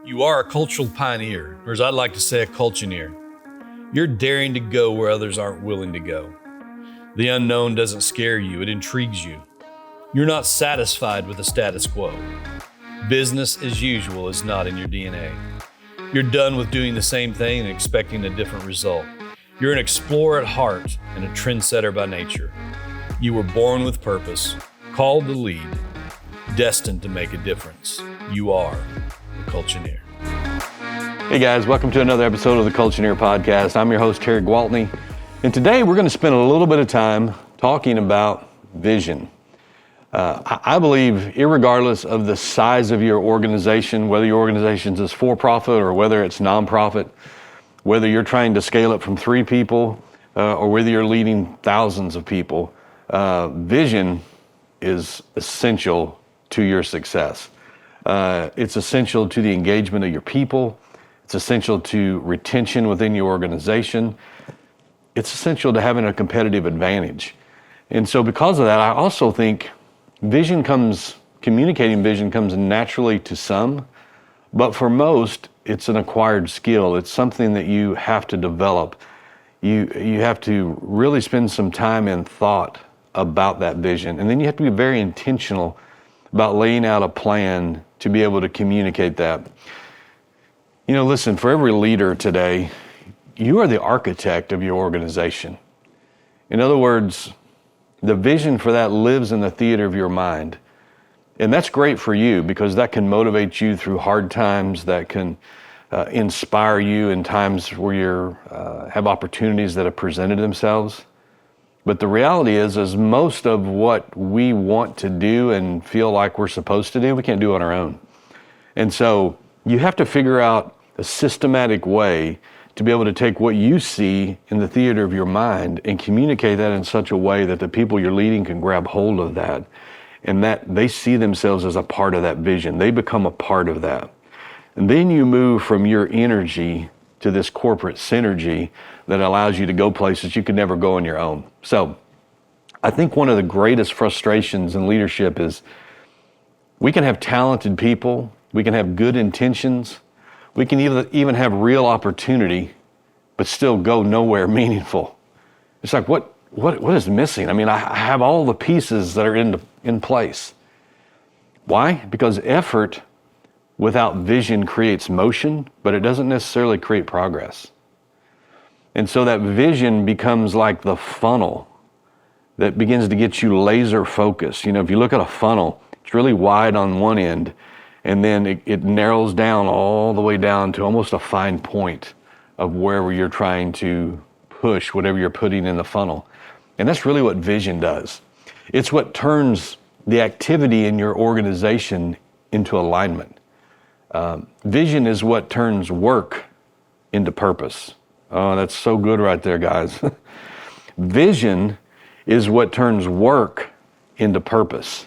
You are a cultural pioneer, or as I'd like to say, a culture-neer. You're daring to go where others aren't willing to go. The unknown doesn't scare you, it intrigues you. You're not satisfied with the status quo. Business as usual is not in your DNA. You're done with doing the same thing and expecting a different result. You're an explorer at heart and a trendsetter by nature. You were born with purpose, called to lead, destined to make a difference. You are the Culture-Neer. Hey guys, welcome to another episode of the Culture-Neer podcast. I'm your host, Terry Gwaltney, and today we're going to spend a little bit of time talking about vision. I believe, irregardless of the size of your organization, whether your organization is for-profit or whether it's nonprofit, whether you're trying to scale it from 3 people or whether you're leading thousands of people, vision is essential to your success. It's essential to the engagement of your people. It's essential to retention within your organization. It's essential to having a competitive advantage. And so because of that, I also think communicating vision comes naturally to some, but for most, it's an acquired skill. It's something that you have to develop. You have to really spend some time and thought about that vision. And then you have to be very intentional about laying out a plan to be able to communicate that. You know, listen, for every leader today, you are the architect of your organization. In other words, the vision for that lives in the theater of your mind. And that's great for you because that can motivate you through hard times, that can inspire you in times where you have opportunities that have presented themselves. But the reality is most of what we want to do and feel like we're supposed to do, we can't do on our own. And so you have to figure out a systematic way to be able to take what you see in the theater of your mind and communicate that in such a way that the people you're leading can grab hold of that and that they see themselves as a part of that vision. They become a part of that. And then you move from your energy to this corporate synergy that allows you to go places you could never go on your own. So I think one of the greatest frustrations in leadership is we can have talented people, we can have good intentions, we can even have real opportunity, but still go nowhere meaningful. It's like, what is missing? I mean, I have all the pieces that are in place. Why? Because effort without vision creates motion, but it doesn't necessarily create progress. And so that vision becomes like the funnel that begins to get you laser focused. You know, if you look at a funnel, it's really wide on one end, and then it narrows down all the way down to almost a fine point of wherever you're trying to push whatever you're putting in the funnel. And that's really what vision does. It's what turns the activity in your organization into alignment. Vision is what turns work into purpose. Oh, that's so good right there, guys. Vision is what turns work into purpose.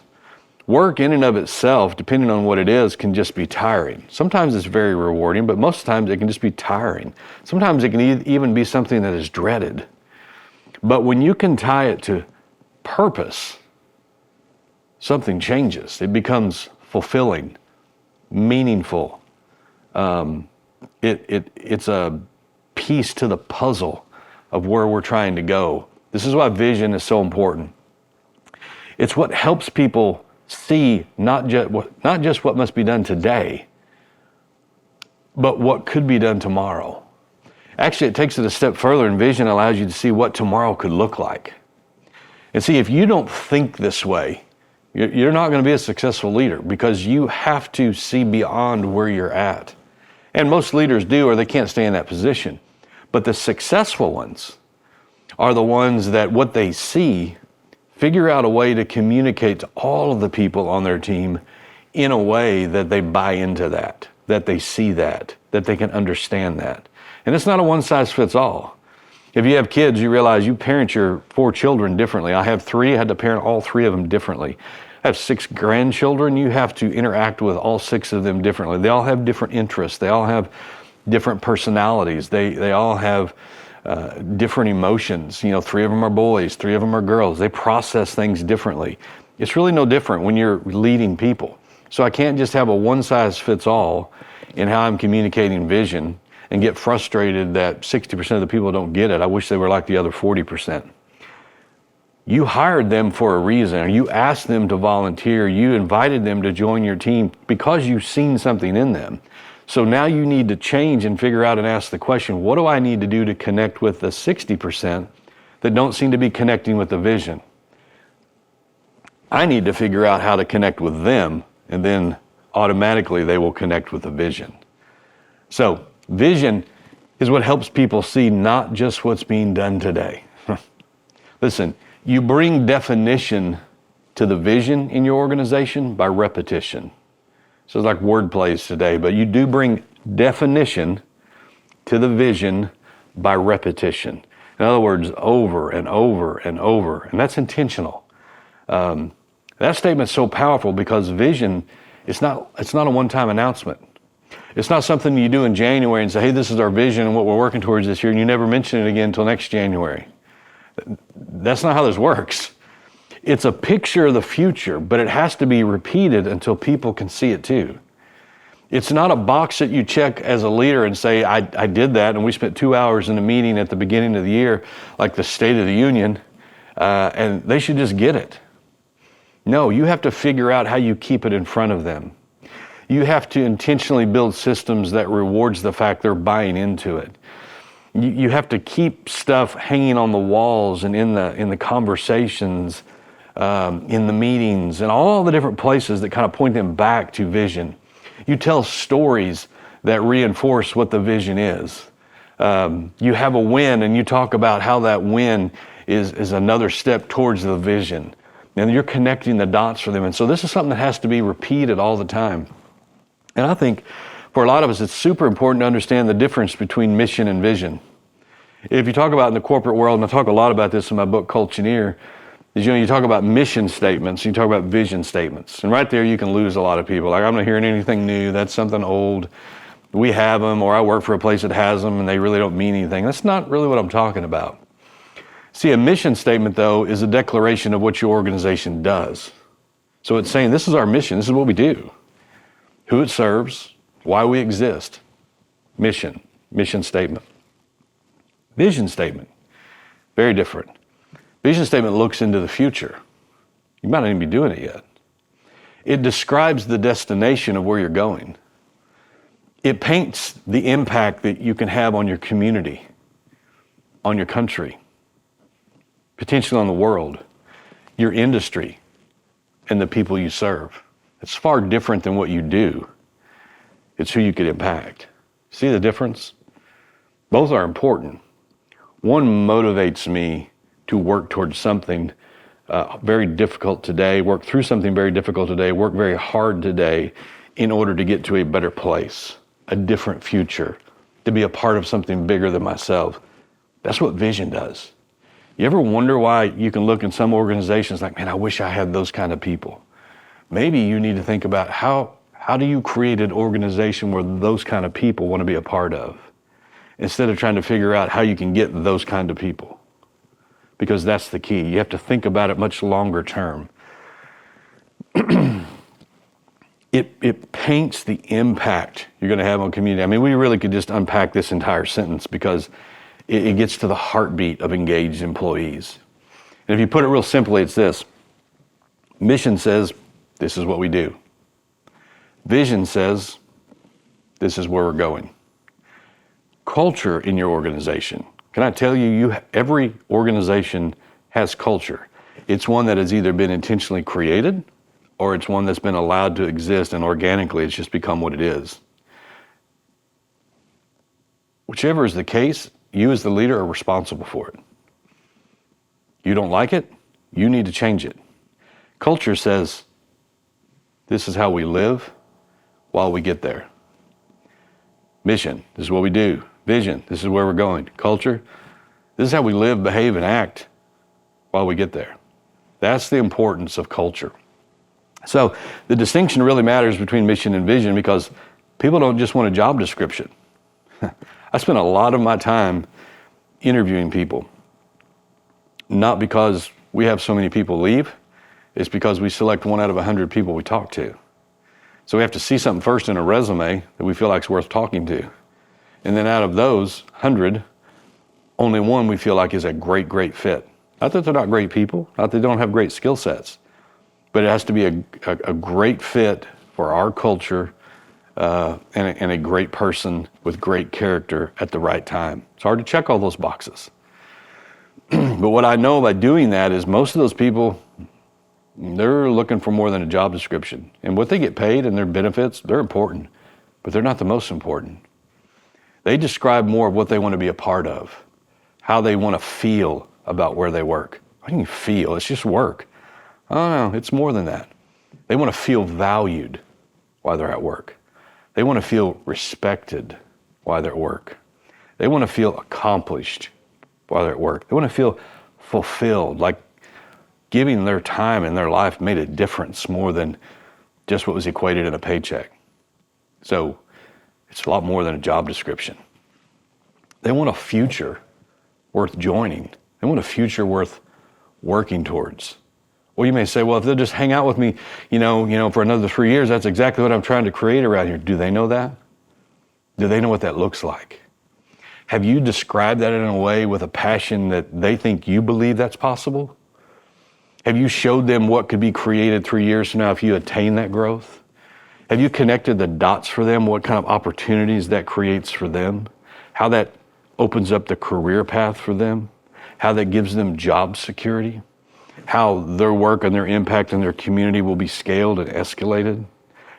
Work in and of itself, depending on what it is, can just be tiring. Sometimes it's very rewarding, but most times it can just be tiring. Sometimes it can even be something that is dreaded. But when you can tie it to purpose, something changes. It becomes fulfilling, meaningful. It's a piece to the puzzle of where we're trying to go. This is why vision is so important. It's what helps people see not just what must be done today, but what could be done tomorrow. Actually, it takes it a step further, and vision allows you to see what tomorrow could look like. And see, if you don't think this way, you're not going to be a successful leader because you have to see beyond where you're at. And most leaders do, or they can't stay in that position. But the successful ones are the ones that what they see figure out a way to communicate to all of the people on their team in a way that they buy into that they see that they can understand that. And it's not a one-size-fits-all. If you have kids, you realize you parent your 4 children differently. I have 3, I had to parent all 3 of them differently. I have 6 grandchildren, you have to interact with all 6 of them differently. They all have different interests, they all have different personalities, they all have different emotions. You know, 3 of them are boys, 3 of them are girls. They process things differently. It's really no different when you're leading people. So I can't just have a one-size-fits-all in how I'm communicating vision and get frustrated that 60% of the people don't get it. I wish they were like the other 40%. You hired them for a reason, or you asked them to volunteer, you invited them to join your team because you've seen something in them. So now you need to change and figure out and ask the question, what do I need to do to connect with the 60% that don't seem to be connecting with the vision? I need to figure out how to connect with them, and then automatically they will connect with the vision. So vision is what helps people see not just what's being done today. Listen, you bring definition to the vision in your organization by repetition. So it's like word plays today, but you do bring definition to the vision by repetition. In other words, over and over and over, and that's intentional. That statement's so powerful because vision, it's not a one-time announcement. It's not something you do in January and say, hey, this is our vision and what we're working towards this year, and you never mention it again until next January. That's not how this works. It's a picture of the future, but it has to be repeated until people can see it too. It's not a box that you check as a leader and say, I did that, and we spent 2 hours in a meeting at the beginning of the year, like the State of the Union, and they should just get it. No, you have to figure out how you keep it in front of them. You have to intentionally build systems that rewards the fact they're buying into it. You have to keep stuff hanging on the walls and in the conversations, in the meetings, and all the different places that kind of point them back to vision. You tell stories that reinforce what the vision is. You have a win, and you talk about how that win is another step towards the vision. And you're connecting the dots for them. And so this is something that has to be repeated all the time. And I think for a lot of us, it's super important to understand the difference between mission and vision. If you talk about in the corporate world, and I talk a lot about this in my book, Culture-Neer, is, you talk about mission statements, you talk about vision statements. And right there, you can lose a lot of people. Like, I'm not hearing anything new. That's something old. We have them, or I work for a place that has them, and they really don't mean anything. That's not really what I'm talking about. See, a mission statement, though, is a declaration of what your organization does. So it's saying, this is our mission. This is what we do. Who it serves, why we exist. Mission statement. Vision statement, very different. Vision statement looks into the future. You might not even be doing it yet. It describes the destination of where you're going. It paints the impact that you can have on your community, on your country, potentially on the world, your industry, and the people you serve. It's far different than what you do. It's who you could impact. See the difference? Both are important. One motivates me to work towards something very difficult today, work through something very difficult today, work very hard today in order to get to a better place, a different future, to be a part of something bigger than myself. That's what vision does. You ever wonder why you can look in some organizations like, man, I wish I had those kind of people? Maybe you need to think about how do you create an organization where those kind of people want to be a part of, instead of trying to figure out how you can get those kind of people. Because that's the key. You have to think about it much longer term. It paints the impact you're going to have on community. I mean, we really could just unpack this entire sentence because it gets to the heartbeat of engaged employees. And if you put it real simply, it's this. Mission says, this is what we do. Vision says, this is where we're going. Culture in your organization. Can I tell you, every organization has culture. It's one that has either been intentionally created or it's one that's been allowed to exist, and organically it's just become what it is. Whichever is the case, you as the leader are responsible for it. You don't like it, you need to change it. Culture says, this is how we live while we get there. Mission, this is what we do. Vision, this is where we're going. Culture, this is how we live, behave, and act while we get there. That's the importance of culture. So the distinction really matters between mission and vision because people don't just want a job description. I spend a lot of my time interviewing people, not because we have so many people leave, it's because we select 1 out of 100 people we talk to. So we have to see something first in a resume that we feel like is worth talking to. And then out of those 100, only one we feel like is a great, great fit. Not that they're not great people, not that they don't have great skill sets, but it has to be a great fit for our culture and a great person with great character at the right time. It's hard to check all those boxes. But what I know by doing that is most of those people, they're looking for more than a job description. And what they get paid and their benefits, they're important, but they're not the most important. They describe more of what they want to be a part of, how they want to feel about where they work. How do you feel? It's just work. Oh no, it's more than that. They want to feel valued while they're at work. They want to feel respected while they're at work. They want to feel accomplished while they're at work. They want to feel fulfilled, like giving their time and their life made a difference more than just what was equated in a paycheck. So it's a lot more than a job description. They want a future worth joining. They want a future worth working towards. Well, you may say, well, if they'll just hang out with me, for another 3 years, that's exactly what I'm trying to create around here. Do they know that? Do they know what that looks like? Have you described that in a way with a passion that they think you believe that's possible? Have you showed them what could be created 3 years from now if you attain that growth? Have you connected the dots for them, what kind of opportunities that creates for them? How that opens up the career path for them? How that gives them job security? How their work and their impact in their community will be scaled and escalated?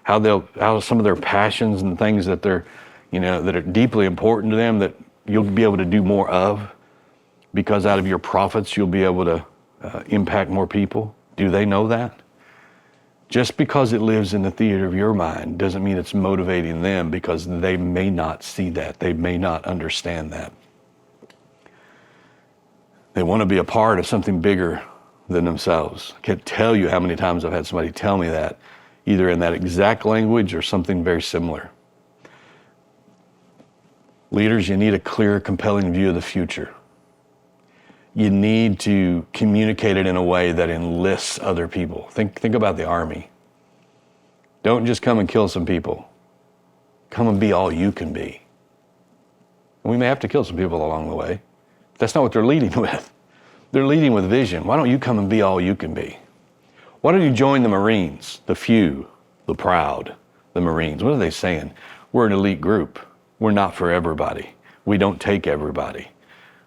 How some of their passions and things that that are deeply important to them that you'll be able to do more of because out of your profits you'll be able to impact more people. Do they know that? Just because it lives in the theater of your mind doesn't mean it's motivating them, because they may not see that. They may not understand that. They want to be a part of something bigger than themselves. I can't tell you how many times I've had somebody tell me that, either in that exact language or something very similar. Leaders, you need a clear, compelling view of the future. You need to communicate it in a way that enlists other people. Think about the Army. Don't just come and kill some people. Come and be all you can be. And we may have to kill some people along the way. But that's not what they're leading with. They're leading with vision. Why don't you come and be all you can be? Why don't you join the Marines, the few, the proud, the Marines? What are they saying? We're an elite group. We're not for everybody. We don't take everybody.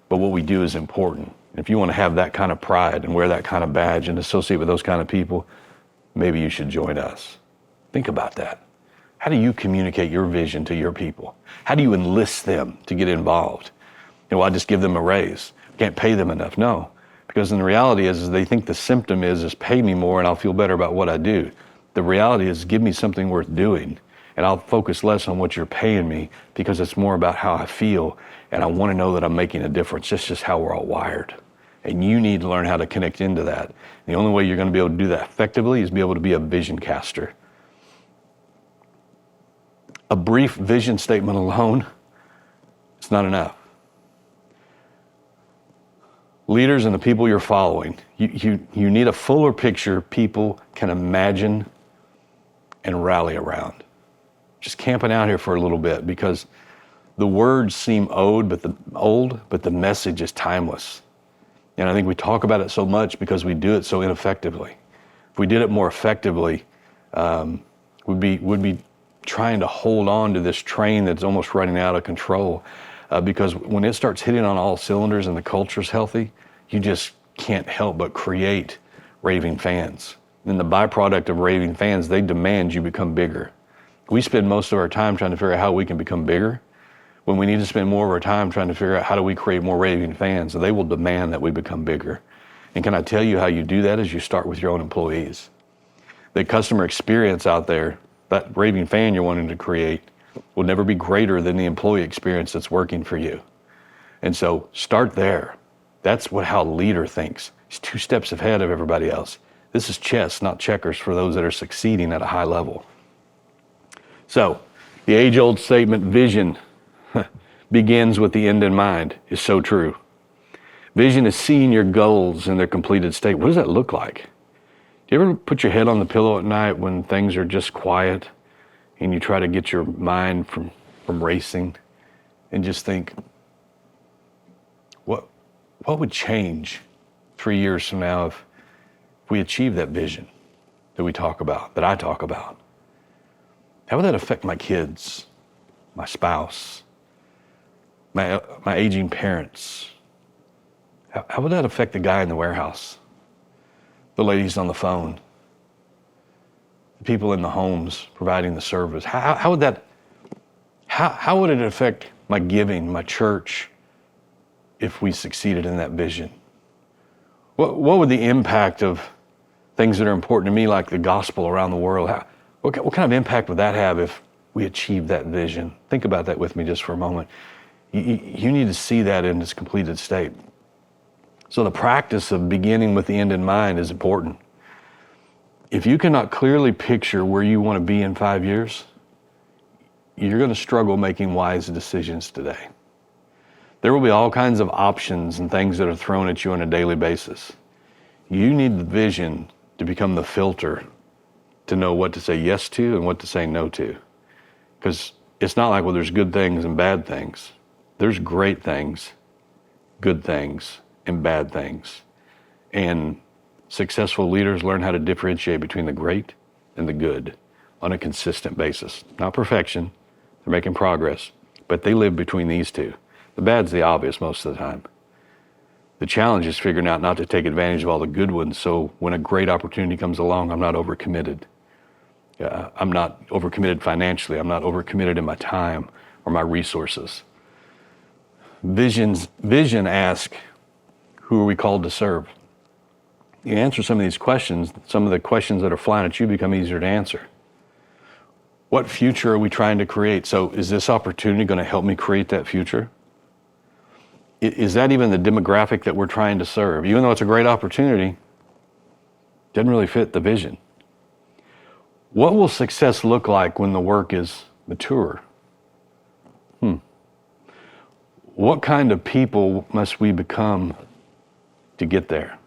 But what we do is important. If you want to have that kind of pride and wear that kind of badge and associate with those kind of people, maybe you should join us. Think about that. How do you communicate your vision to your people? How do you enlist them to get involved? I just give them a raise. Can't pay them enough. No, because in the reality is they think the symptom is pay me more and I'll feel better about what I do. The reality is give me something worth doing and I'll focus less on what you're paying me, because it's more about how I feel and I want to know that I'm making a difference. That's just how we're all wired. And you need to learn how to connect into that. The only way you're going to be able to do that effectively is be able to be a vision caster. A brief vision statement alone, it's not enough. Leaders and the people you're following, you need a fuller picture people can imagine and rally around. Just camping out here for a little bit, because the words seem old, but the message is timeless. And I think we talk about it so much because we do it so ineffectively. If we did it more effectively, we'd be trying to hold on to this train that's almost running out of control. Because when it starts hitting on all cylinders and the culture's healthy, you just can't help but create raving fans. And the byproduct of raving fans, they demand you become bigger. We spend most of our time trying to figure out how we can become bigger, when we need to spend more of our time trying to figure out how do we create more raving fans. So they will demand that we become bigger. And can I tell you how you do that is you start with your own employees. The customer experience out there, that raving fan you're wanting to create, will never be greater than the employee experience that's working for you. And so start there. That's how a leader thinks. He's 2 steps ahead of everybody else. This is chess, not checkers, for those that are succeeding at a high level. So the age-old statement, vision begins with the end in mind, is so true. Vision is seeing your goals in their completed state. What does that look like? Do you ever put your head on the pillow at night when things are just quiet and you try to get your mind from racing and just think, what would change 3 years from now if we achieve that vision that we talk about, that I talk about? How would that affect my kids, my spouse, my aging parents? How would that affect the guy in the warehouse, the ladies on the phone, the people in the homes providing the service? How would it affect my giving, my church, if we succeeded in that vision? What would the impact of things that are important to me, like the gospel around the world, what kind of impact would that have if we achieved that vision? Think about that with me just for a moment. You need to see that in its completed state. So the practice of beginning with the end in mind is important. If you cannot clearly picture where you want to be in 5 years, you're going to struggle making wise decisions today. There will be all kinds of options and things that are thrown at you on a daily basis. You need the vision to become the filter to know what to say yes to and what to say no to. Because it's not like, well, there's good things and bad things. There's great things, good things, and bad things. And successful leaders learn how to differentiate between the great and the good on a consistent basis. Not perfection, they're making progress, but they live between these two. The bad's the obvious most of the time. The challenge is figuring out not to take advantage of all the good ones, so when a great opportunity comes along, I'm not overcommitted. I'm not overcommitted financially, I'm not overcommitted in my time or my resources. Vision asks, who are we called to serve? You answer some of these questions, some of the questions that are flying at you become easier to answer. What future are we trying to create? So is this opportunity going to help me create that future? Is that even the demographic that we're trying to serve? Even though it's a great opportunity, doesn't really fit the vision. What will success look like when the work is mature? What kind of people must we become to get there?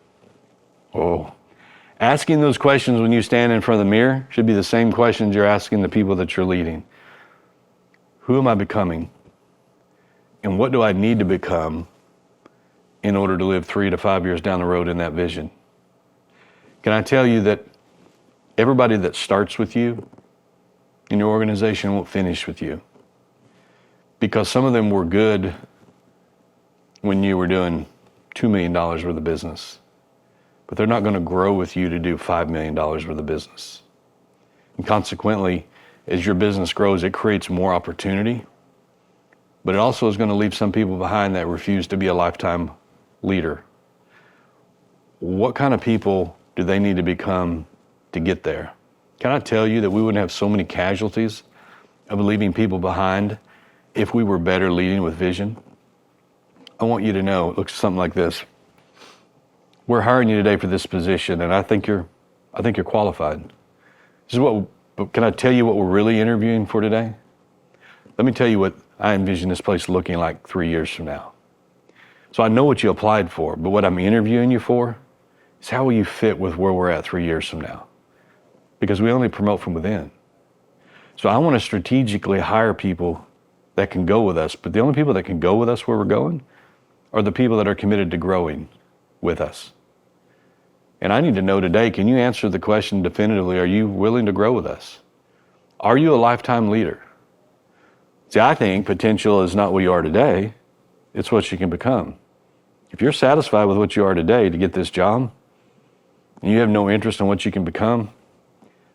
Asking those questions when you stand in front of the mirror should be the same questions you're asking the people that you're leading. Who am I becoming? And what do I need to become in order to live 3 to 5 years down the road in that vision? Can I tell you that everybody that starts with you in your organization won't finish with you? Because some of them were good when you were doing $2 million worth of business, but they're not going to grow with you to do $5 million worth of business. And consequently, as your business grows, it creates more opportunity, but it also is going to leave some people behind that refuse to be a lifetime leader. What kind of people do they need to become to get there? Can I tell you that we wouldn't have so many casualties of leaving people behind if we were better leading with vision? I want you to know, it looks something like this. We're hiring you today for this position, and I think you're qualified. Can I tell you what we're really interviewing for today? Let me tell you what I envision this place looking like 3 years from now. So I know what you applied for, but what I'm interviewing you for is how will you fit with where we're at 3 years from now? Because we only promote from within. So I want to strategically hire people that can go with us, but the only people that can go with us where we're going are the people that are committed to growing with us. And I need to know today, can you answer the question definitively, are you willing to grow with us? Are you a lifetime leader? See, I think potential is not what you are today, it's what you can become. If you're satisfied with what you are today to get this job, and you have no interest in what you can become,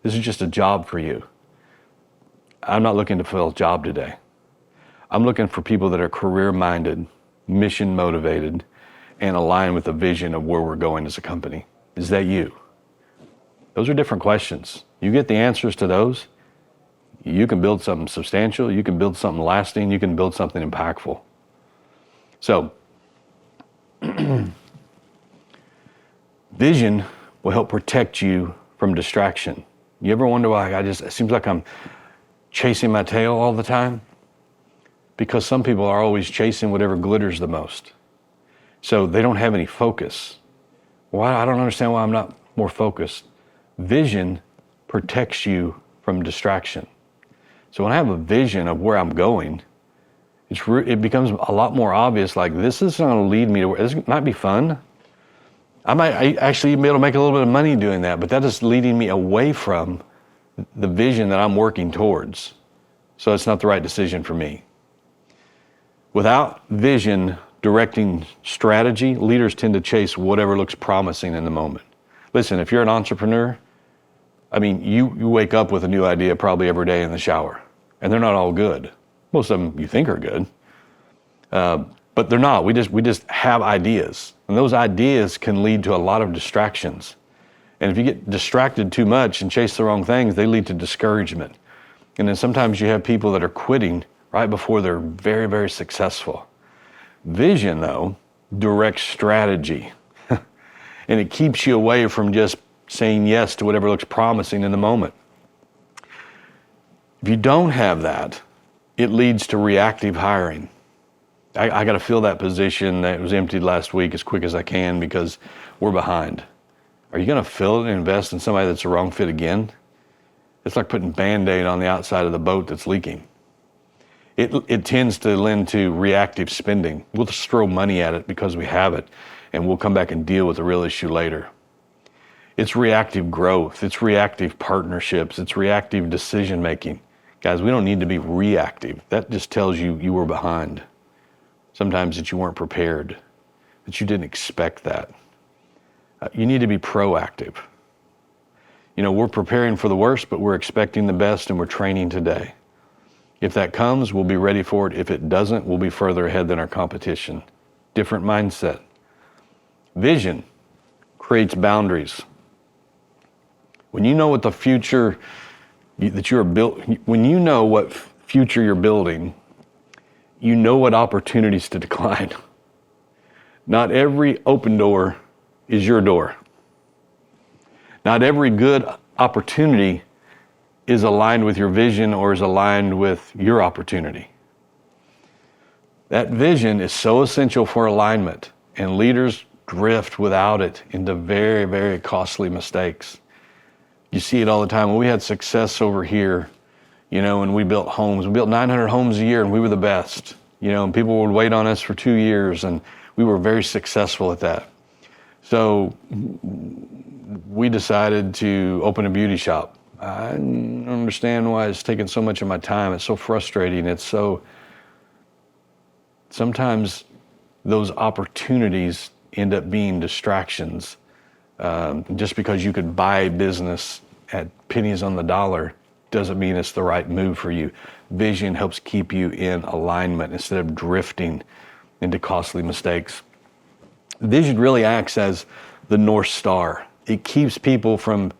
this is just a job for you. I'm not looking to fill a job today. I'm looking for people that are career-minded, mission-motivated, and aligned with the vision of where we're going as a company. Is that you? Those are different questions. You get the answers to those, you can build something substantial, you can build something lasting, you can build something impactful. So, vision will help protect you from distraction. You ever wonder why it seems like I'm chasing my tail all the time? Because some people are always chasing whatever glitters the most. So they don't have any focus. Why? I don't understand why I'm not more focused. Vision protects you from distraction. So when I have a vision of where I'm going, it becomes a lot more obvious, like this is going to lead me to where, this might be fun. I might actually be able to make a little bit of money doing that, but that is leading me away from the vision that I'm working towards. So it's not the right decision for me. Without vision directing strategy, leaders tend to chase whatever looks promising in the moment. Listen, if you're an entrepreneur, I mean, you wake up with a new idea probably every day in the shower, and they're not all good. Most of them you think are good, but they're not. We just have ideas, and those ideas can lead to a lot of distractions. And if you get distracted too much and chase the wrong things, they lead to discouragement. And then sometimes you have people that are quitting right before they're very, very successful. Vision, though, directs strategy, and it keeps you away from just saying yes to whatever looks promising in the moment. If you don't have that, it leads to reactive hiring. I got to fill that position that was emptied last week as quick as I can because we're behind. Are you going to fill it and invest in somebody that's a wrong fit again? It's like putting Band-Aid on the outside of the boat that's leaking. It tends to lend to reactive spending. We'll just throw money at it because we have it, and we'll come back and deal with the real issue later. It's reactive growth. It's reactive partnerships. It's reactive decision making. Guys, we don't need to be reactive. That just tells you you were behind. Sometimes that you weren't prepared, that you didn't expect that. You need to be proactive. You know, we're preparing for the worst, but we're expecting the best, and we're training today. If that comes, we'll be ready for it. If it doesn't, we'll be further ahead than our competition. Different mindset. Vision creates boundaries. When you know what the future that you're when you know what future you're building, you know what opportunities to decline. Not every open door is your door. Not every good opportunity is aligned with your vision or is aligned with your opportunity. That vision is so essential for alignment, and leaders drift without it into very, very costly mistakes. You see it all the time. When we had success over here, you know, and we built homes. We built 900 homes a year, and we were the best. You know, and people would wait on us for 2 years, and we were very successful at that. So we decided to open a beauty shop. I don't understand why it's taking so much of my time. It's so frustrating. Sometimes those opportunities end up being distractions. Just because you could buy business at pennies on the dollar doesn't mean it's the right move for you. Vision helps keep you in alignment instead of drifting into costly mistakes. Vision really acts as the North Star. It keeps people from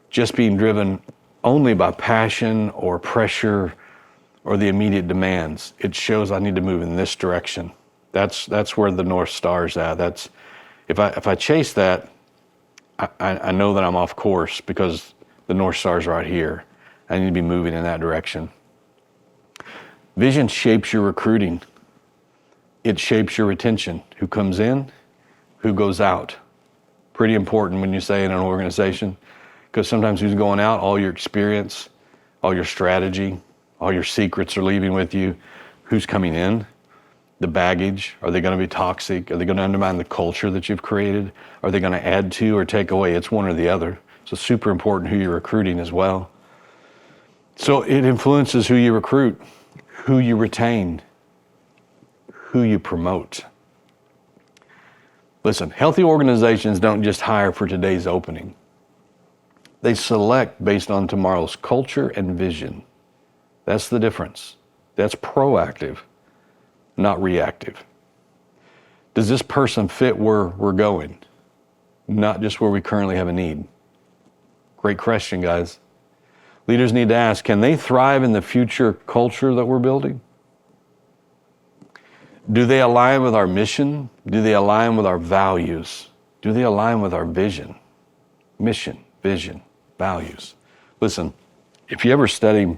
just being driven only by passion or pressure or the immediate demands. It shows I need to move in this direction. That's where the North Star is at. If I chase that, I know that I'm off course because the North Star is right here. I need to be moving in that direction. Vision shapes your recruiting. It shapes your retention. Who comes in, who goes out. Pretty important when you say in an organization, because sometimes who's going out, all your experience, all your strategy, all your secrets are leaving with you. Who's coming in? The baggage. Are they going to be toxic? Are they going to undermine the culture that you've created? Are they going to add to or take away? It's one or the other. So super important who you're recruiting as well. So it influences who you recruit, who you retain, who you promote. Listen, healthy organizations don't just hire for today's opening. They select based on tomorrow's culture and vision. That's the difference. That's proactive, not reactive. Does this person fit where we're going? Not just where we currently have a need. Great question, guys. Leaders need to ask, can they thrive in the future culture that we're building? Do they align with our mission? Do they align with our values? Do they align with our vision? Mission, vision, values. Listen, if you ever study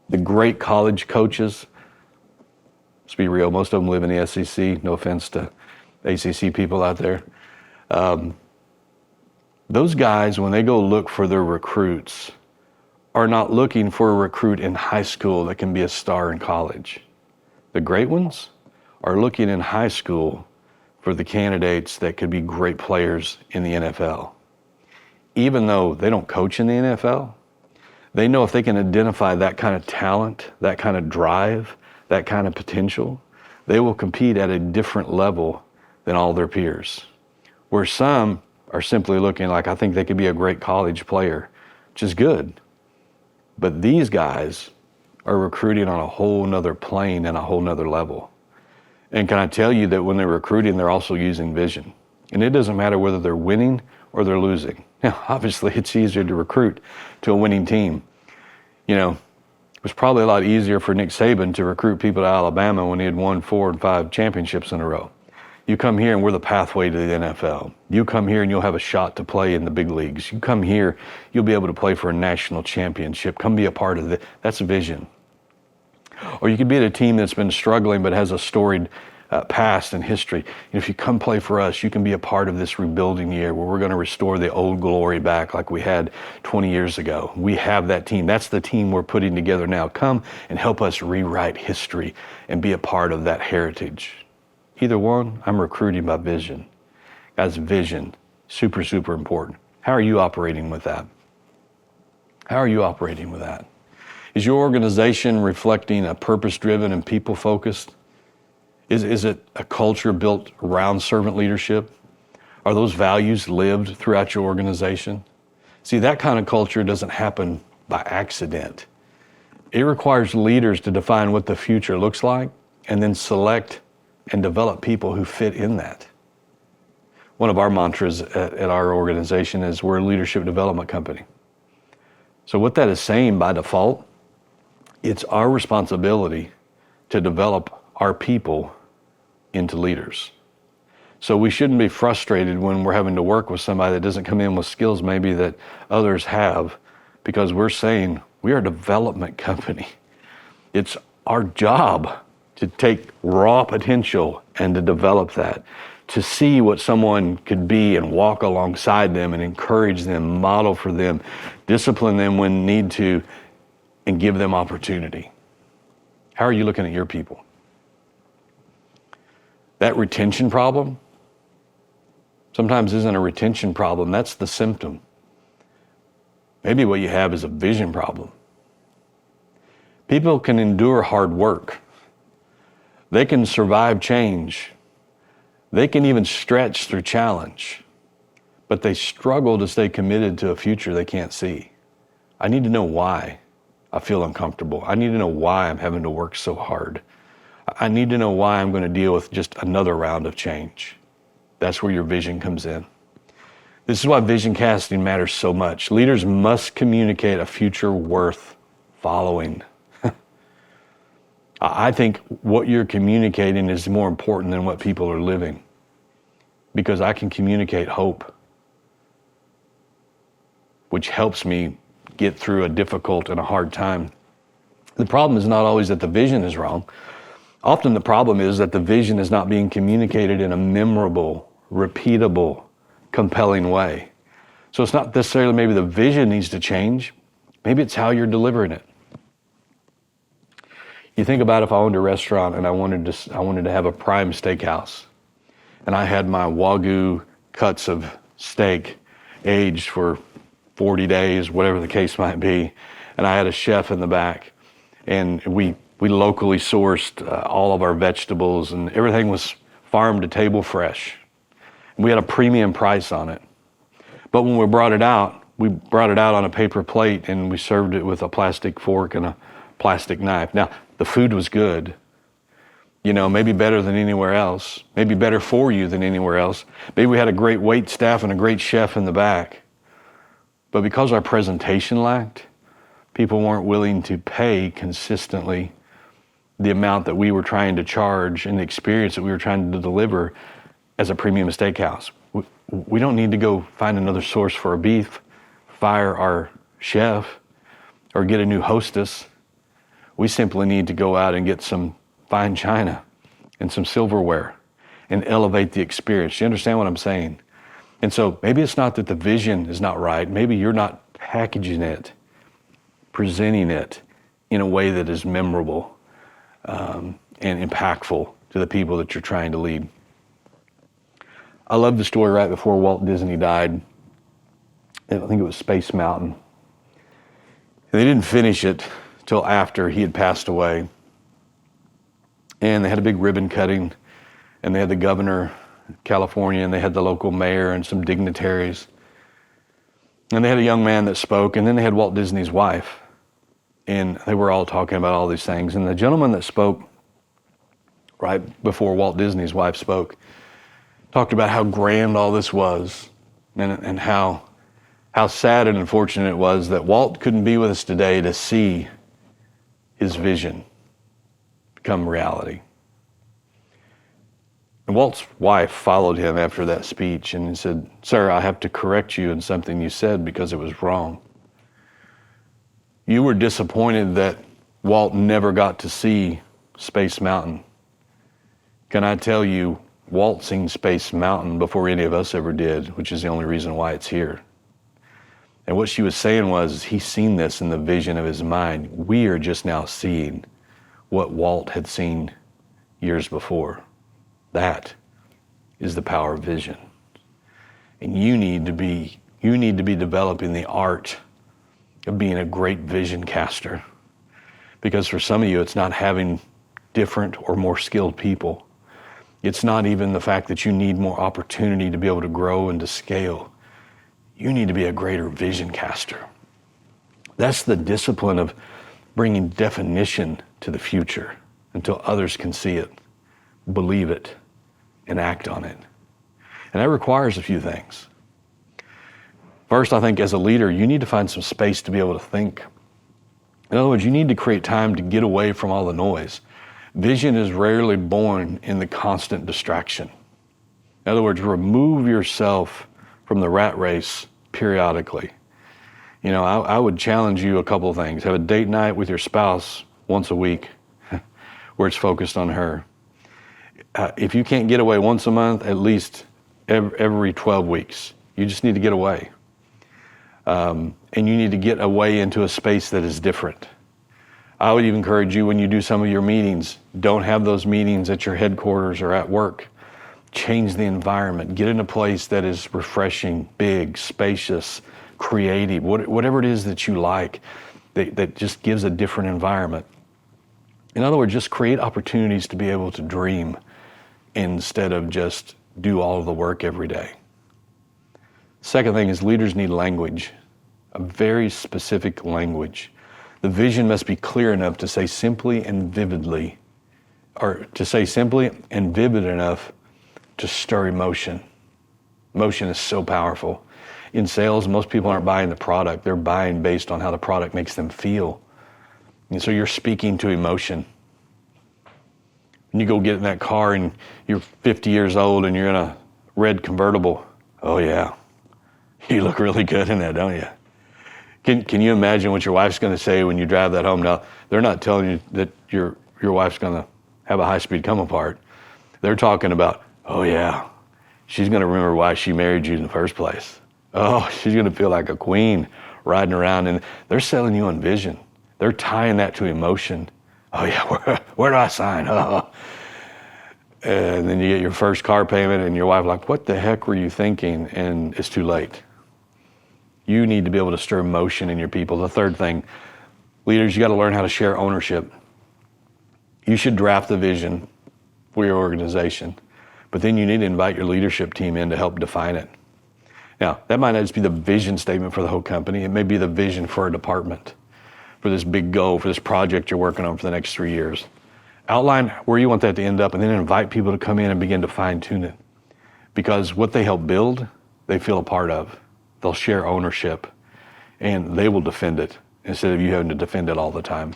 the great college coaches, let's be real, most of them live in the SEC. No offense to ACC people out there. Those guys, when they go look for their recruits, are not looking for a recruit in high school that can be a star in college. The great ones are looking in high school for the candidates that could be great players in the NFL. Even though they don't coach in the NFL, they know if they can identify that kind of talent, that kind of drive, that kind of potential, they will compete at a different level than all their peers. Where some are simply looking like, I think they could be a great college player, which is good. But these guys are recruiting on a whole nother plane and a whole nother level. And can I tell you that when they're recruiting, they're also using vision. And it doesn't matter whether they're winning or they're losing. Now, obviously, it's easier to recruit to a winning team. You know, it was probably a lot easier for Nick Saban to recruit people to Alabama when he had won 4 and 5 championships in a row. You come here and we're the pathway to the NFL. You come here and you'll have a shot to play in the big leagues. You come here, you'll be able to play for a national championship. Come be a part of it. That's vision. Or you could be at a team that's been struggling but has a storied past and history. And if you come play for us, you can be a part of this rebuilding year where we're going to restore the old glory back like we had 20 years ago. We have that team. That's the team we're putting together now. Come and help us rewrite history and be a part of that heritage. Either one, I'm recruiting by vision. Guys, vision, super, super important. How are you operating with that? How are you operating with that? Is your organization reflecting a purpose-driven and people-focused? Is it a culture built around servant leadership? Are those values lived throughout your organization? See, that kind of culture doesn't happen by accident. It requires leaders to define what the future looks like and then select and develop people who fit in that. One of our mantras at our organization is we're a leadership development company. So what that is saying by default, it's our responsibility to develop our people into leaders. So we shouldn't be frustrated when we're having to work with somebody that doesn't come in with skills maybe that others have, because we're saying we are a development company. It's our job to take raw potential and to develop that, to see what someone could be and walk alongside them and encourage them, model for them, discipline them when need to, and give them opportunity. How are you looking at your people? That retention problem sometimes isn't a retention problem, that's the symptom. Maybe what you have is a vision problem. People can endure hard work. They can survive change. They can even stretch through challenge, but they struggle to stay committed to a future they can't see. I need to know why I feel uncomfortable. I need to know why I'm having to work so hard. I need to know why I'm going to deal with just another round of change. That's where your vision comes in. This is why vision casting matters so much. Leaders must communicate a future worth following. I think what you're communicating is more important than what people are living, because I can communicate hope, which helps me get through a difficult and a hard time. The problem is not always that the vision is wrong. Often the problem is that the vision is not being communicated in a memorable, repeatable, compelling way. So it's not necessarily maybe the vision needs to change. Maybe it's how you're delivering it. You think about if I owned a restaurant and I wanted to have a prime steakhouse, and I had my Wagyu cuts of steak aged for 40 days, whatever the case might be, and I had a chef in the back, and we locally sourced all of our vegetables, and everything was farm to table fresh. We had a premium price on it. But when we brought it out on a paper plate, and we served it with a plastic fork and a plastic knife. Now, the food was good, maybe better than anywhere else, maybe better for you than anywhere else. Maybe we had a great wait staff and a great chef in the back. But because our presentation lacked, people weren't willing to pay consistently the amount that we were trying to charge and the experience that we were trying to deliver as a premium steakhouse. We don't need to go find another source for our beef, fire our chef, or get a new hostess. We simply need to go out and get some fine china and some silverware and elevate the experience. You understand what I'm saying? And so maybe it's not that the vision is not right. Maybe you're not packaging it presenting it in a way that is memorable and impactful to the people that you're trying to lead. I love the story right before Walt Disney died. I think it was Space Mountain. And they didn't finish it till after he had passed away. And they had a big ribbon cutting, and they had the governor of California, and they had the local mayor and some dignitaries. And they had a young man that spoke, and then they had Walt Disney's wife. And they were all talking about all these things. And the gentleman that spoke right before Walt Disney's wife spoke talked about how grand all this was, and how sad and unfortunate it was that Walt couldn't be with us today to see his vision become reality. And Walt's wife followed him after that speech and he said, "Sir, I have to correct you in something you said because it was wrong. You were disappointed that Walt never got to see Space Mountain. Can I tell you, Walt seen Space Mountain before any of us ever did, which is the only reason why it's here." And what she was saying was, he's seen this in the vision of his mind. We are just now seeing what Walt had seen years before. That is the power of vision. And you need to be developing the art of being a great vision caster. Because for some of you, it's not having different or more skilled people. It's not even the fact that you need more opportunity to be able to grow and to scale. You need to be a greater vision caster. That's the discipline of bringing definition to the future until others can see it, believe it, and act on it. And that requires a few things. First, I think as a leader, you need to find some space to be able to think. In other words, you need to create time to get away from all the noise. Vision is rarely born in the constant distraction. In other words, remove yourself from the rat race periodically. You know, I would challenge you a couple of things. Have a date night with your spouse once a week where it's focused on her. If you can't get away once a month, at least every 12 weeks. You just need to get away. And you need to get away into a space that is different. I would even encourage you, when you do some of your meetings, don't have those meetings at your headquarters or at work. Change the environment. Get in a place that is refreshing, big, spacious, creative, whatever it is that you like, that just gives a different environment. In other words, just create opportunities to be able to dream instead of just do all of the work every day. Second thing is, leaders need language, a very specific language. The vision must be clear enough to say simply and vividly, or to say simply and vivid enough to stir emotion. Emotion is so powerful. In sales, most people aren't buying the product. They're buying based on how the product makes them feel. And so you're speaking to emotion. When you go get in that car and you're 50 years old and you're in a red convertible, oh yeah, you look really good in that, don't you? Can you imagine what your wife's going to say when you drive that home? Now, they're not telling you that your wife's going to have a high-speed come apart. They're talking about, oh yeah, she's going to remember why she married you in the first place. Oh, she's going to feel like a queen riding around, and they're selling you on vision. They're tying that to emotion. Oh yeah, where do I sign? Oh. And then you get your first car payment and your wife like, what the heck were you thinking? And it's too late. You need to be able to stir emotion in your people. The third thing, leaders, you got to learn how to share ownership. You should draft the vision for your organization, but then you need to invite your leadership team in to help define it. Now, that might not just be the vision statement for the whole company. It may be the vision for a department, for this big goal, for this project you're working on for the next 3 years. Outline where you want that to end up, and then invite people to come in and begin to fine tune it. Because what they help build, they feel a part of. They'll share ownership, and they will defend it instead of you having to defend it all the time.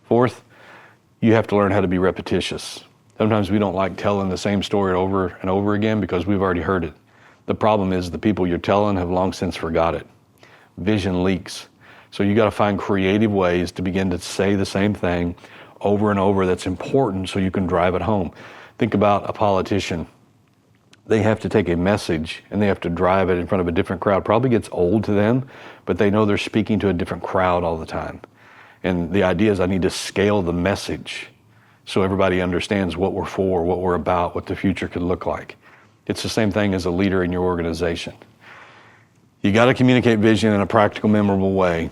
Fourth, you have to learn how to be repetitious. Sometimes we don't like telling the same story over and over again because we've already heard it. The problem is the people you're telling have long since forgot it. Vision leaks. So you got to find creative ways to begin to say the same thing over and over that's important so you can drive it home. Think about a politician. They have to take a message and they have to drive it in front of a different crowd. Probably gets old to them, but they know they're speaking to a different crowd all the time. And the idea is I need to scale the message so everybody understands what we're for, what we're about, what the future could look like. It's the same thing as a leader in your organization. You got to communicate vision in a practical, memorable way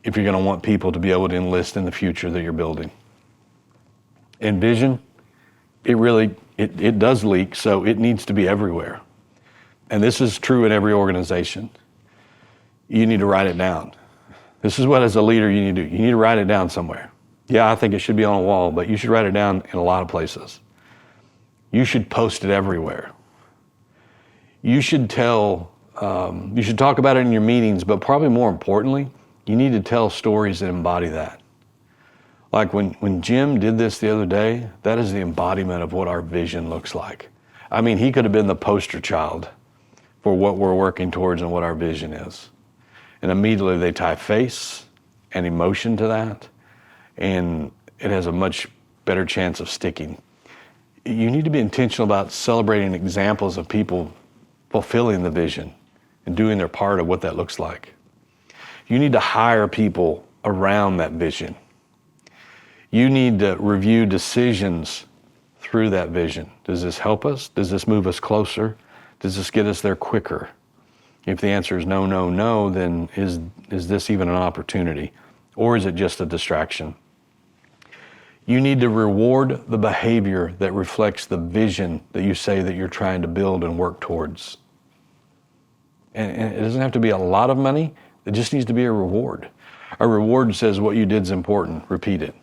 if you're going to want people to be able to enlist in the future that you're building. And vision, it does leak, so it needs to be everywhere. And this is true in every organization. You need to write it down. This is what, as a leader, you need to do. You need to write it down somewhere. Yeah, I think it should be on a wall, but you should write it down in a lot of places. You should post it everywhere. You should talk about it in your meetings, but probably more importantly, you need to tell stories that embody that. Like when Jim did this the other day, that is the embodiment of what our vision looks like. I mean, he could have been the poster child for what we're working towards and what our vision is. And immediately they tie face and emotion to that, and it has a much better chance of sticking. You need to be intentional about celebrating examples of people fulfilling the vision and doing their part of what that looks like. You need to hire people around that vision. You need to review decisions through that vision. Does this help us? Does this move us closer? Does this get us there quicker? If the answer is no, no, no, then is this even an opportunity? Or is it just a distraction? You need to reward the behavior that reflects the vision that you say that you're trying to build and work towards. And it doesn't have to be a lot of money. It just needs to be a reward. A reward says what you did is important. Repeat it.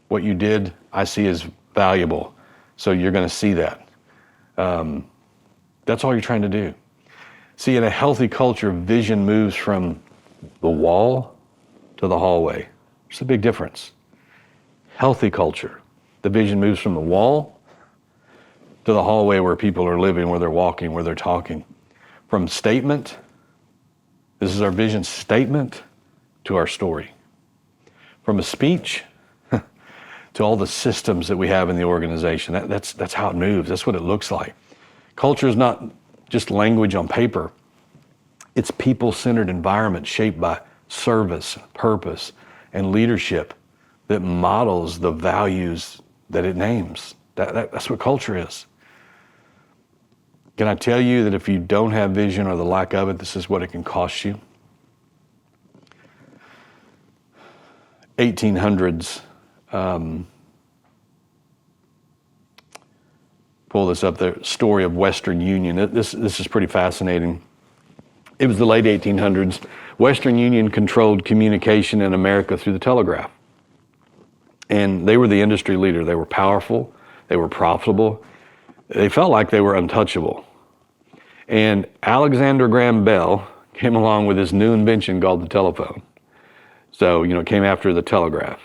What you did, I see as valuable. So you're going to see that. That's all you're trying to do. See, in a healthy culture, vision moves from the wall to the hallway. There's a big difference. Healthy culture, the vision moves from the wall to the hallway where people are living, where they're walking, where they're talking. From statement, this is our vision statement, to our story. From a speech to all the systems that we have in the organization. That's how it moves. That's what it looks like. Culture is not just language on paper. It's people-centered environment shaped by service, purpose, and leadership that models the values that it names. That's what culture is. Can I tell you that if you don't have vision or the lack of it, this is what it can cost you? 1800s. Pull this up there. Story of Western Union. This is pretty fascinating. It was the late 1800s. Western Union controlled communication in America through the telegraph. And they were the industry leader. They were powerful. They were profitable. They felt like they were untouchable. And Alexander Graham Bell came along with this new invention called the telephone. So, it came after the telegraph.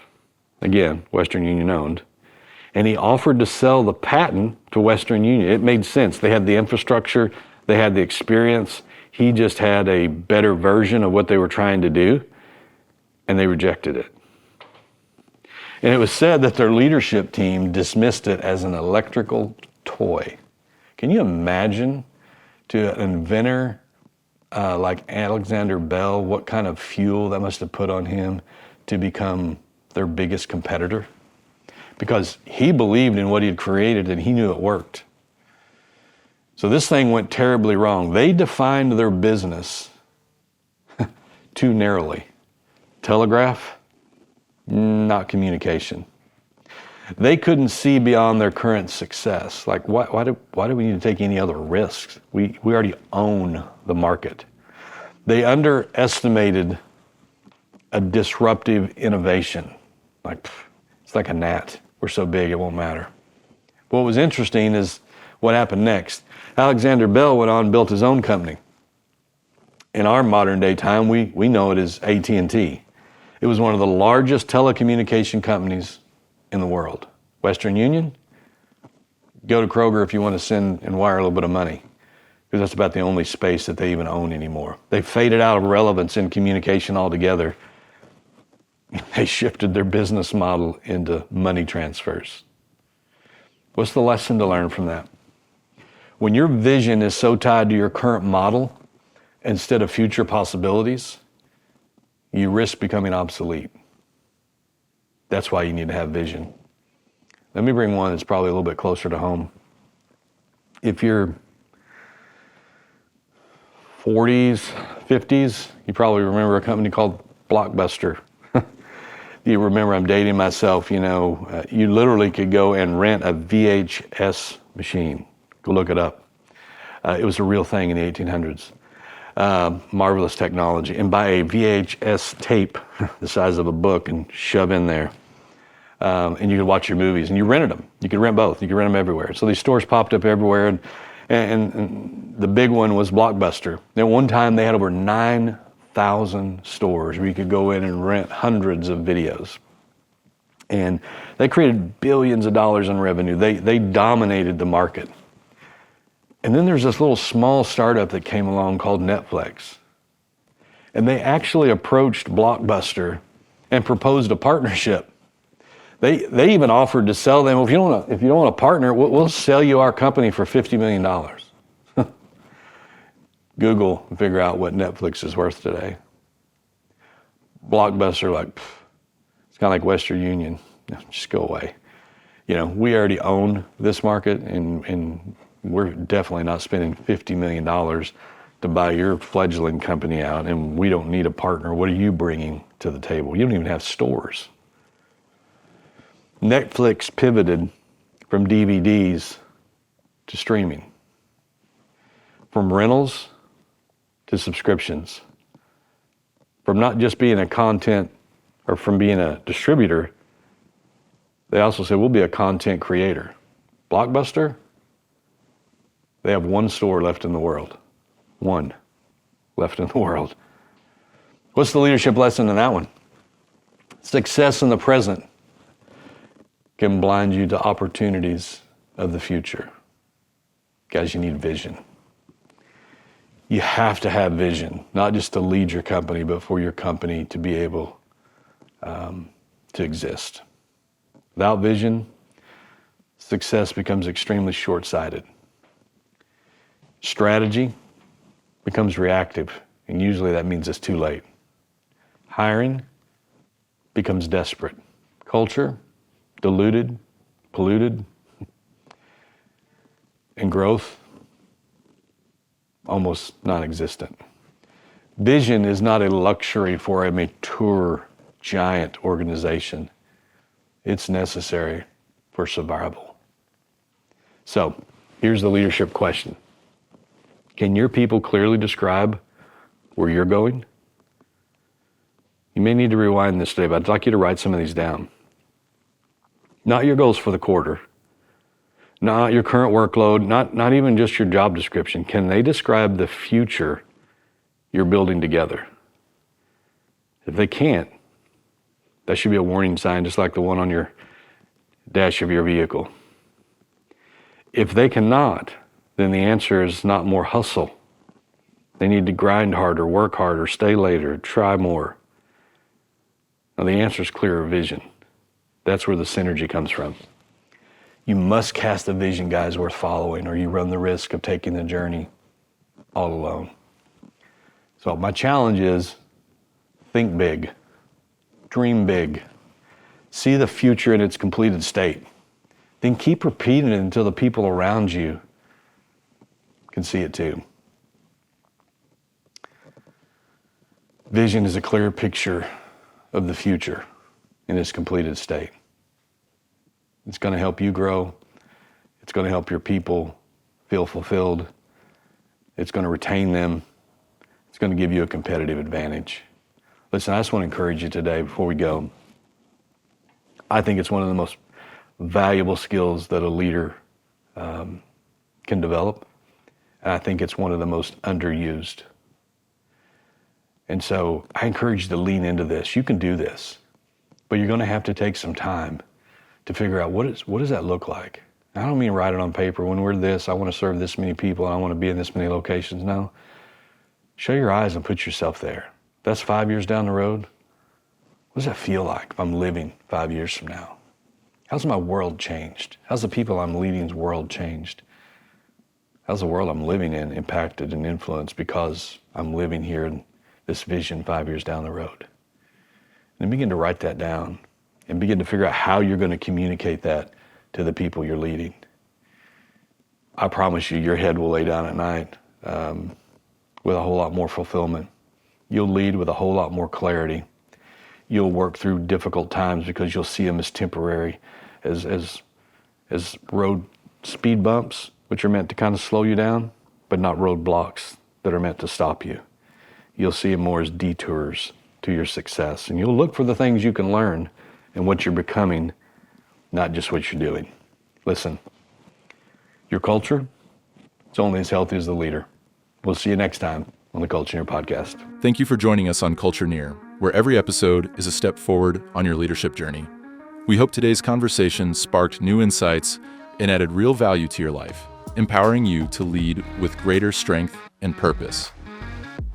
Again, Western Union owned. And he offered to sell the patent to Western Union. It made sense. They had the infrastructure. They had the experience. He just had a better version of what they were trying to do, and they rejected it. And it was said that their leadership team dismissed it as an electrical toy. Can you imagine, to an inventor like Alexander Bell, what kind of fuel that must have put on him to become their biggest competitor? Because he believed in what he had created and he knew it worked. So this thing went terribly wrong. They defined their business too narrowly. Telegraph, not communication. They couldn't see beyond their current success. Like, why do we need to take any other risks? We already own the market. They underestimated a disruptive innovation. It's like a gnat. We're so big, it won't matter. What was interesting is what happened next. Alexander Bell went on and built his own company. In our modern day time, we know it as AT&T. It was one of the largest telecommunication companies in the world. Western Union, go to Kroger if you want to send and wire a little bit of money, because that's about the only space that they even own anymore. They faded out of relevance in communication altogether. They shifted their business model into money transfers. What's the lesson to learn from that? When your vision is so tied to your current model instead of future possibilities, you risk becoming obsolete. That's why you need to have vision. Let me bring one that's probably a little bit closer to home. If you're 40s, 50s, you probably remember a company called Blockbuster. You remember, I'm dating myself, you literally could go and rent a VHS machine. Go look it up. It was a real thing in the 1800s. Marvelous technology. And buy a VHS tape the size of a book and shove in there. And you could watch your movies, and you rented them. You could rent both. You could rent them everywhere. So these stores popped up everywhere, and the big one was Blockbuster. At one time, they had over 9,000 stores where you could go in and rent hundreds of videos. And they created billions of dollars in revenue. They dominated the market. And then there's this little small startup that came along called Netflix. And they actually approached Blockbuster and proposed a partnership. They even offered to sell them, if you don't want to partner, we'll sell you our company for $50 million. Google and figure out what Netflix is worth today. Blockbuster, it's kind of like Western Union. Just go away. We already own this market, and we're definitely not spending $50 million to buy your fledgling company out, and we don't need a partner. What are you bringing to the table? You don't even have stores. Netflix pivoted from DVDs to streaming, from rentals to subscriptions, from not just being a content or from being a distributor. They also said, we'll be a content creator. Blockbuster, they have one store left in the world. One left in the world. What's the leadership lesson in that one? Success in the present can blind you to opportunities of the future. Guys, you need vision. You have to have vision, not just to lead your company, but for your company to be able to exist. Without vision, success becomes extremely short-sighted. Strategy becomes reactive, and usually that means it's too late. Hiring becomes desperate. Culture, diluted, polluted, and growth, almost non-existent. Vision is not a luxury for a mature, giant organization. It's necessary for survival. So, here's the leadership question. Can your people clearly describe where you're going? You may need to rewind this today, but I'd like you to write some of these down. Not your goals for the quarter, not your current workload, not even just your job description. Can they describe the future you're building together? If they can't, that should be a warning sign, just like the one on your dash of your vehicle. If they cannot, then the answer is not more hustle. They need to grind harder, work harder, stay later, try more. Now the answer is clearer vision. That's where the synergy comes from. You must cast a vision, guys, worth following, or you run the risk of taking the journey all alone. So my challenge is think big, dream big, see the future in its completed state. Then keep repeating it until the people around you can see it too. Vision is a clear picture of the future in its completed state. It's going to help you grow. It's going to help your people feel fulfilled. It's going to retain them. It's going to give you a competitive advantage. Listen, I just want to encourage you today before we go. I think it's one of the most valuable skills that a leader can develop. And I think it's one of the most underused. And so I encourage you to lean into this. You can do this, but you're going to have to take some time to figure out what does that look like. I don't mean write it on paper. When we're this, I want to serve this many people and I want to be in this many locations. No. Show your eyes and put yourself there. That's 5 years down the road. What does that feel like if I'm living 5 years from now? How's my world changed? How's the people I'm leading's world changed? How's the world I'm living in impacted and influenced because I'm living here in this vision 5 years down the road? And then begin to write that down and begin to figure out how you're going to communicate that to the people you're leading. I promise you, your head will lay down at night with a whole lot more fulfillment. You'll lead with a whole lot more clarity. You'll work through difficult times because you'll see them as temporary, as road speed bumps, which are meant to kind of slow you down, but not roadblocks that are meant to stop you. You'll see them more as detours to your success. And you'll look for the things you can learn and what you're becoming, not just what you're doing. Listen, your culture, it's only as healthy as the leader. We'll see you next time on the Culture-Neer podcast. Thank you for joining us on Culture-Neer, where every episode is a step forward on your leadership journey. We hope today's conversation sparked new insights and added real value to your life, empowering you to lead with greater strength and purpose.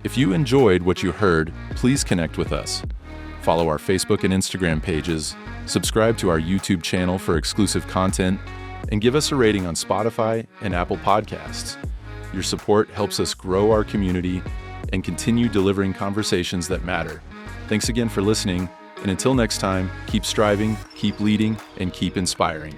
If you enjoyed what you heard, please connect with us. Follow our Facebook and Instagram pages, subscribe to our YouTube channel for exclusive content, and give us a rating on Spotify and Apple Podcasts. Your support helps us grow our community and continue delivering conversations that matter. Thanks again for listening, and until next time, keep striving, keep leading, and keep inspiring.